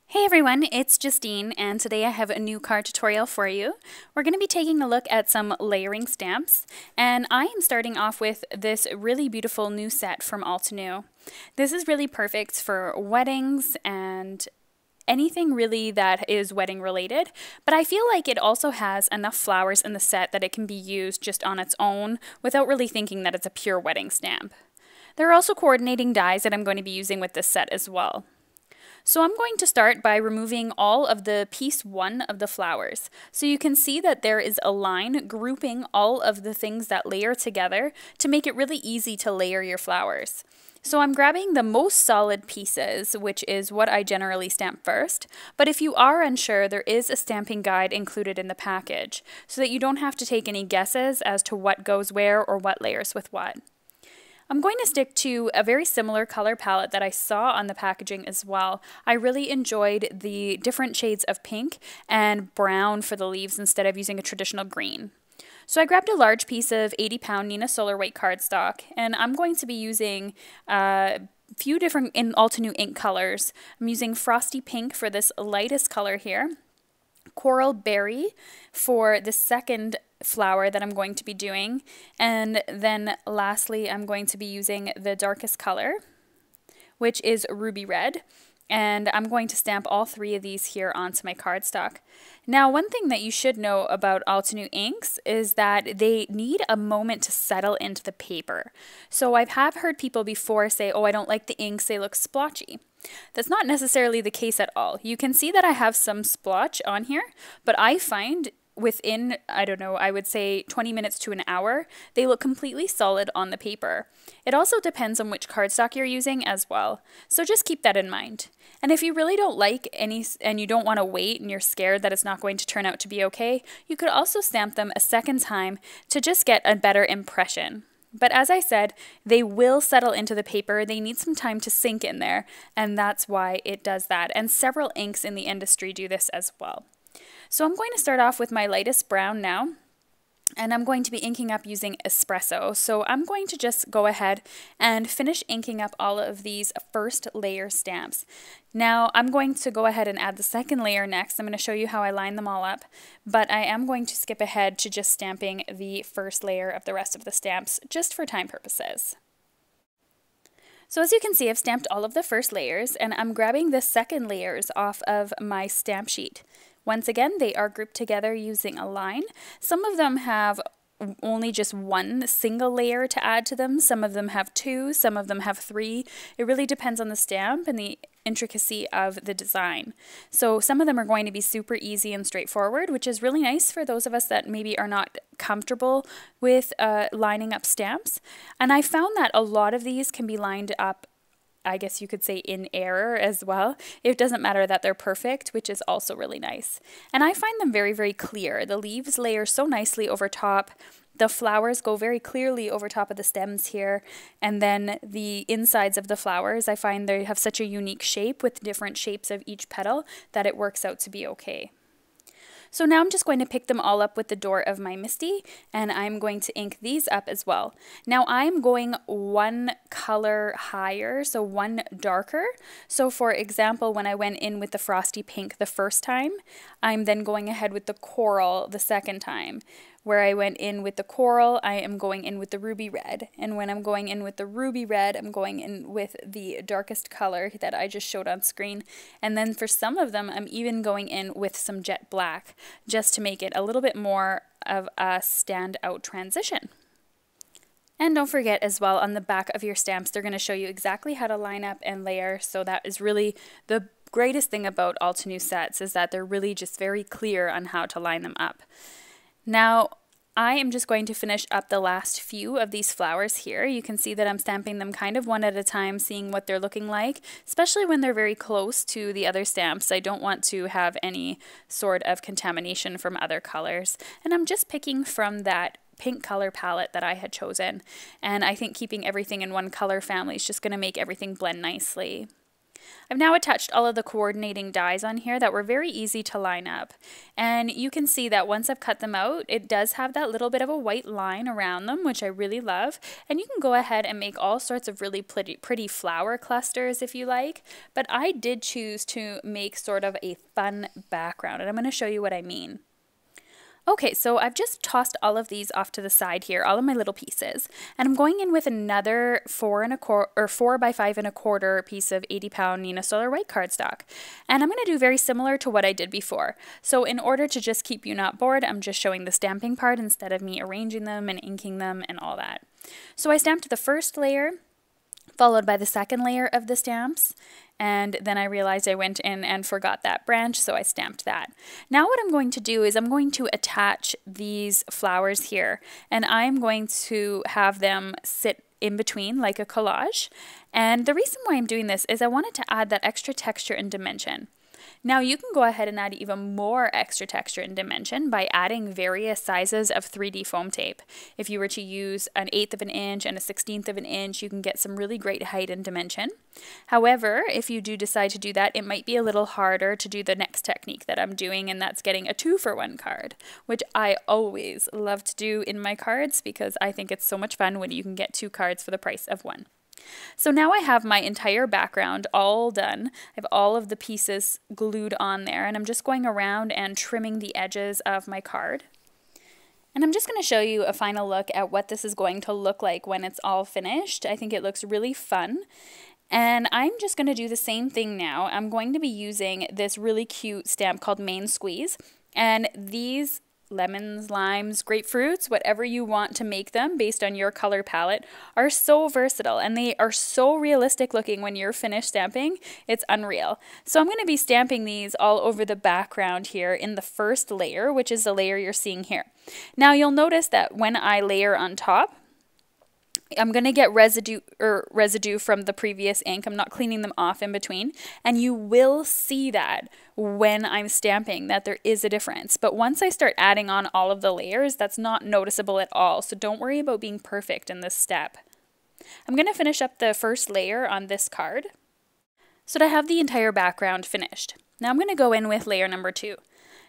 Hey everyone, it's Justine, and today I have a new card tutorial for you. We're going to be taking a look at some layering stamps, and I am starting off with this really beautiful new set from Altenew. This is really perfect for weddings and anything really that is wedding related, but I feel like it also has enough flowers in the set that it can be used just on its own without really thinking that it's a pure wedding stamp. There are also coordinating dies that I'm going to be using with this set as well. So I'm going to start by removing all of the piece 1 of the flowers. So you can see that there is a line grouping all of the things that layer together to make it really easy to layer your flowers. So I'm grabbing the most solid pieces, which is what I generally stamp first. But if you are unsure, there is a stamping guide included in the package so that you don't have to take any guesses as to what goes where or what layers with what. I'm going to stick to a very similar color palette that I saw on the packaging as well. I really enjoyed the different shades of pink and brown for the leaves instead of using a traditional green. So I grabbed a large piece of 80-pound Nina Solar white cardstock, and I'm going to be using a few different Altenew ink colors. I'm using Frosty Pink for this lightest color here, Coral Berry for the second flower that I'm going to be doing, and then lastly I'm going to be using the darkest color, which is Ruby Red, and I'm going to stamp all 3 of these here onto my cardstock. Now, one thing that you should know about Altenew inks is that they need a moment to settle into the paper. So I have heard people before say, oh, I don't like the inks, they look splotchy. That's not necessarily the case at all. You can see that I have some splotch on here, but I find within, I don't know, I would say 20 minutes to an hour, they look completely solid on the paper. It also depends on which cardstock you're using as well, so just keep that in mind. And if you really don't like any, and you don't want to wait and you're scared that it's not going to turn out to be okay, you could also stamp them a second time to just get a better impression. But as I said, they will settle into the paper. They need some time to sink in there, and that's why it does that. And several inks in the industry do this as well. So I'm going to start off with my lightest brown now, and I'm going to be inking up using espresso. So I'm going to just go ahead and finish inking up all of these first layer stamps. Now I'm going to go ahead and add the second layer next. I'm going to show you how I line them all up, but I am going to skip ahead to just stamping the first layer of the rest of the stamps just for time purposes. So as you can see, I've stamped all of the first layers, and I'm grabbing the second layers off of my stamp sheet. Once again, they are grouped together using a line. Some of them have only just one single layer to add to them. Some of them have 2, some of them have 3. It really depends on the stamp and the intricacy of the design. So some of them are going to be super easy and straightforward, which is really nice for those of us that maybe are not comfortable with lining up stamps. And I found that a lot of these can be lined up, I guess you could say, in error as well. It doesn't matter that they're perfect, which is also really nice. And I find them very, very clear. The leaves layer so nicely over top. The flowers go very clearly over top of the stems here. And then the insides of the flowers, I find they have such a unique shape with different shapes of each petal that it works out to be okay. So now I'm just going to pick them all up with the door of my MISTI, and I'm going to ink these up as well. Now I'm going one color higher, so one darker. So for example, when I went in with the Frosty Pink the first time, I'm then going ahead with the Coral the second time. Where I went in with the Coral, I am going in with the Ruby Red. And when I'm going in with the Ruby Red, I'm going in with the darkest color that I just showed on screen. And then for some of them, I'm even going in with some jet black, just to make it a little bit more of a standout transition. And don't forget as well, on the back of your stamps, they're going to show you exactly how to line up and layer. So that is really the greatest thing about Altenew sets, is that they're really just very clear on how to line them up. Now, I am just going to finish up the last few of these flowers here. You can see that I'm stamping them kind of one at a time, seeing what they're looking like, especially when they're very close to the other stamps. I don't want to have any sort of contamination from other colors. And I'm just picking from that pink color palette that I had chosen. And I think keeping everything in one color family is just going to make everything blend nicely. I've now attached all of the coordinating dies on here that were very easy to line up. And you can see that once I've cut them out, it does have that little bit of a white line around them, which I really love. And you can go ahead and make all sorts of really pretty flower clusters if you like. But I did choose to make sort of a fun background, and I'm going to show you what I mean. Okay, so I've just tossed all of these off to the side here, all of my little pieces, and I'm going in with another 4 by 5¼ piece of 80-pound Nina Solar white cardstock, and I'm going to do very similar to what I did before. So in order to just keep you not bored, I'm just showing the stamping part instead of me arranging them and inking them and all that. So I stamped the first layer, followed by the second layer of the stamps, and then I realized I went in and forgot that branch, so I stamped that. Now what I'm going to do is I'm going to attach these flowers here, and I'm going to have them sit in between like a collage. And the reason why I'm doing this is I wanted to add that extra texture and dimension. Now you can go ahead and add even more extra texture and dimension by adding various sizes of 3D foam tape. If you were to use an 1/8 of an inch and a 1/16 of an inch, you can get some really great height and dimension. However, if you do decide to do that, it might be a little harder to do the next technique that I'm doing, and that's getting a 2-for-1 card, which I always love to do in my cards because I think it's so much fun when you can get 2 cards for the price of 1. So now I have my entire background all done. I have all of the pieces glued on there, and I'm just going around and trimming the edges of my card. And I'm just going to show you a final look at what this is going to look like when it's all finished. I think it looks really fun. And I'm just going to do the same thing now. I'm going to be using this really cute stamp called Main Squeeze, and these lemons, limes, grapefruits, whatever you want to make them based on your color palette, are so versatile, and they are so realistic looking when you're finished stamping. It's unreal. So I'm going to be stamping these all over the background here in the first layer, which is the layer you're seeing here. Now you'll notice that when I layer on top, I'm going to get residue from the previous ink. I'm not cleaning them off in between, and you will see that when I'm stamping that there is a difference. But once I start adding on all of the layers, that's not noticeable at all, so don't worry about being perfect in this step. I'm going to finish up the first layer on this card so to have the entire background finished. Now I'm going to go in with layer number 2.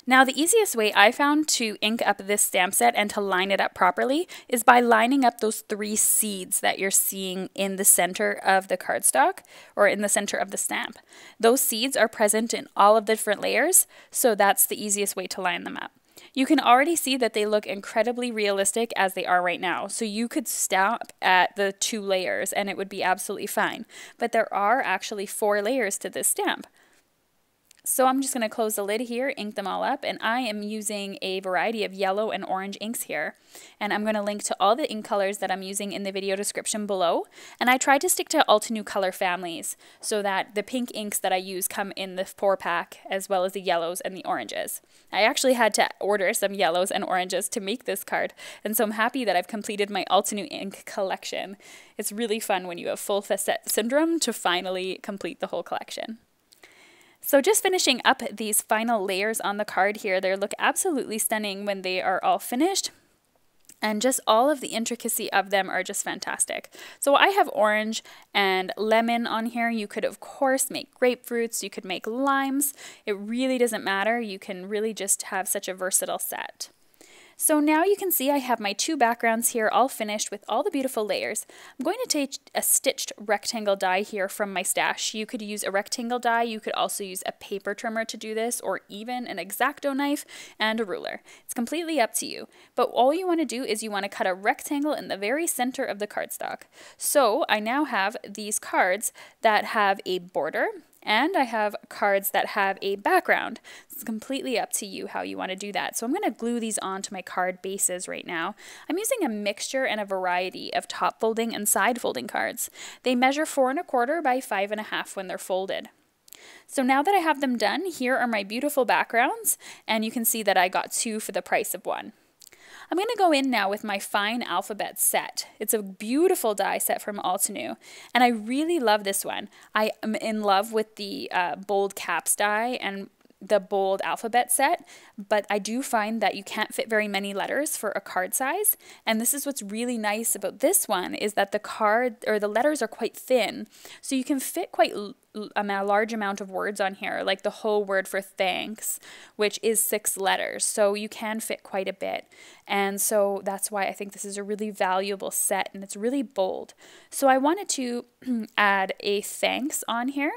Now the easiest way I found to ink up this stamp set and to line it up properly is by lining up those 3 seeds that you're seeing in the center of the cardstock, or in the center of the stamp. Those seeds are present in all of the different layers, so that's the easiest way to line them up. You can already see that they look incredibly realistic as they are right now, so you could stop at the 2 layers and it would be absolutely fine. But there are actually 4 layers to this stamp. So I'm just going to close the lid here, ink them all up, and I am using a variety of yellow and orange inks here. And I'm going to link to all the ink colors that I'm using in the video description below. And I tried to stick to Altenew color families so that the pink inks that I use come in the 4-pack, as well as the yellows and the oranges. I actually had to order some yellows and oranges to make this card, and so I'm happy that I've completed my Altenew ink collection. It's really fun when you have full facet syndrome to finally complete the whole collection. So just finishing up these final layers on the card here, they look absolutely stunning when they are all finished. And just all of the intricacy of them are just fantastic. So I have orange and lemon on here. You could of course make grapefruits, you could make limes. It really doesn't matter. You can really just have such a versatile set. So now you can see I have my 2 backgrounds here all finished with all the beautiful layers. I'm going to take a stitched rectangle die here from my stash. You could use a rectangle die, you could also use a paper trimmer to do this, or even an X-Acto knife and a ruler. It's completely up to you. But all you want to do is you want to cut a rectangle in the very center of the cardstock. So I now have these cards that have a border, and I have cards that have a background. It's completely up to you how you want to do that. So I'm going to glue these onto my card bases right now. I'm using a mixture and a variety of top folding and side folding cards. They measure 4¼ by 5½ when they're folded. So now that I have them done, here are my beautiful backgrounds, and you can see that I got 2 for the price of 1. I'm going to go in now with my fine alphabet set. It's a beautiful die set from Altenew, and I really love this one. I am in love with the bold caps die, and the bold alphabet set, but I do find that you can't fit very many letters for a card size. And this is what's really nice about this one, is that the card or the letters are quite thin, so you can fit quite a large amount of words on here, like the whole word for thanks, which is 6 letters, so you can fit quite a bit. And so that's why I think this is a really valuable set, and it's really bold. So I wanted to add a thanks on here.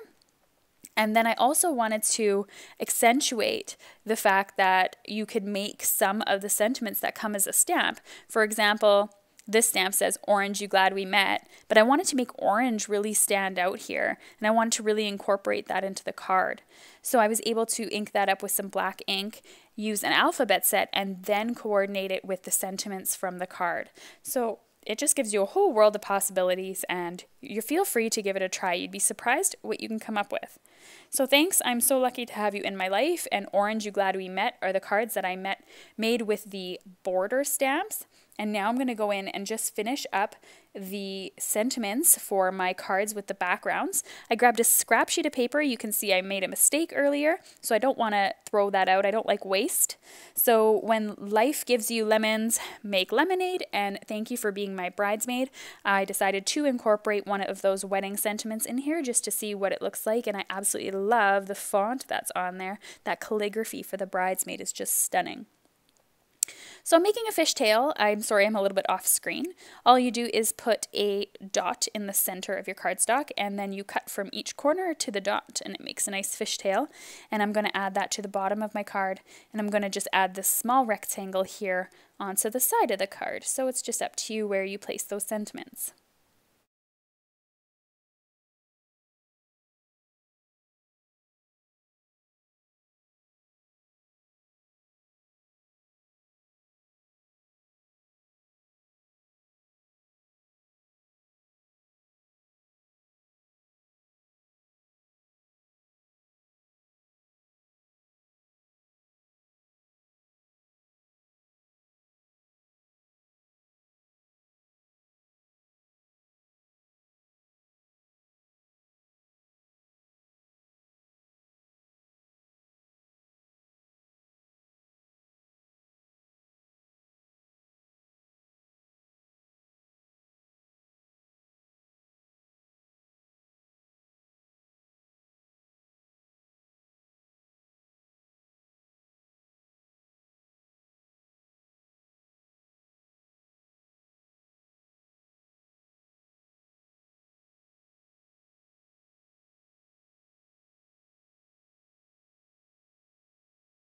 And then I also wanted to accentuate the fact that you could make some of the sentiments that come as a stamp. For example, this stamp says, "Orange, you glad we met," but I wanted to make orange really stand out here, and I wanted to really incorporate that into the card. So I was able to ink that up with some black ink, use an alphabet set, and then coordinate it with the sentiments from the card. So it just gives you a whole world of possibilities, and you feel free to give it a try. You'd be surprised what you can come up with. So thanks, I'm so lucky to have you in my life, and Orange, you glad we met are the cards that I made with the border stamps. And now I'm going to go in and just finish up the sentiments for my cards with the backgrounds. I grabbed a scrap sheet of paper. You can see I made a mistake earlier, so I don't want to throw that out. I don't like waste. So when life gives you lemons, make lemonade, and thank you for being my bridesmaid. I decided to incorporate one of those wedding sentiments in here just to see what it looks like, and I absolutely love the font that's on there. That calligraphy for the bridesmaid is just stunning. So I'm making a fishtail. I'm sorry, I'm a little bit off screen. All you do is put a dot in the center of your cardstock, and then you cut from each corner to the dot, and it makes a nice fishtail. And I'm going to add that to the bottom of my card, and I'm going to just add this small rectangle here onto the side of the card. So it's just up to you where you place those sentiments.